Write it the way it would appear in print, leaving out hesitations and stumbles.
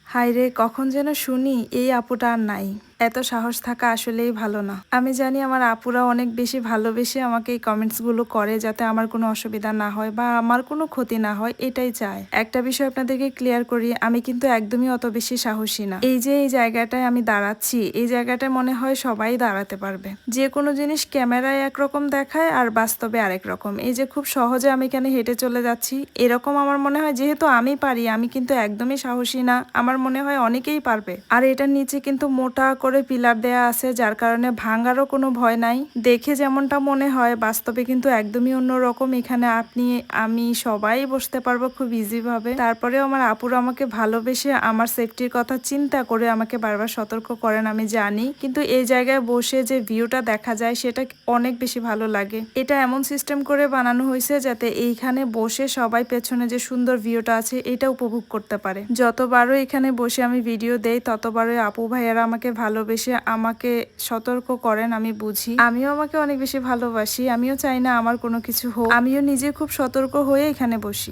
হায়রে কখন যেন শুনি এই আপুটা আর নাই। এত সাহস থাকা আসলেই ভালো না। আমি জানি আমার আপুরা অনেক বেশি ভালোবেসে আমাকে এই কমেন্টস গুলো করে যাতে আমার কোনো অসুবিধা না হয় বা আমার কোনো ক্ষতি না হয়, এটাই চায়। একটা বিষয় আপনাদেরকে ক্লিয়ার করি, আমি কিন্তু একদমই অত বেশি সাহসী না। এই যে এই জায়গাটায় আমি দাঁড়াচ্ছি, এই জায়গাটায় মনে হয় সবাই দাঁড়াতে পারবে। যে কোনো জিনিস ক্যামেরায় একরকম দেখায় আর বাস্তবে আরেক রকম। এই যে খুব সহজে আমি এখানে হেঁটে চলে যাচ্ছি, এরকম আমার মনে হয় যেহেতু আমি পারি, আমি কিন্তু একদমই সাহসী না। আমার মনে হয় অনেকেই পারবে। আর এটার নিচে কিন্তু মোটা করে পিলার দেয়া আছে, যার কারণে ভাঙারও কোনো ভয় নাই। দেখে যেমনটা মনে হয়, বাস্তবে কিন্তু একদমই অন্যরকম। এখানে আপনি আমি সবাই বসতে পারবো খুব ইজি ভাবে। তারপরেও আমার আপুরা আমাকে ভালোবেসে আমার সেফটির কথা চিন্তা করে আমাকে বারবার সতর্ক করেন, আমি জানি। কিন্তু এই জায়গায় বসে যে ভিউটা দেখা যায় সেটা অনেক বেশি ভালো লাগে। এটা এমন সিস্টেম করে বানানো হয়েছে যাতে এইখানে বসে সবাই পেছনে যে সুন্দর ভিউটা আছে এটা উপভোগ করতে পারে। যতবারও এখানে বসে আমি ভিডিও দেই ততবারই আপু ভাইয়ারা আমাকে ভালোবেসে আমাকে সতর্ক করেন, আমি বুঝি। আমিও আমাকে অনেক বেশি ভালোবাসি, আমিও চাই না আমার কোনো কিছু হোক। আমিও নিজে খুব সতর্ক হয়ে এখানে বসি।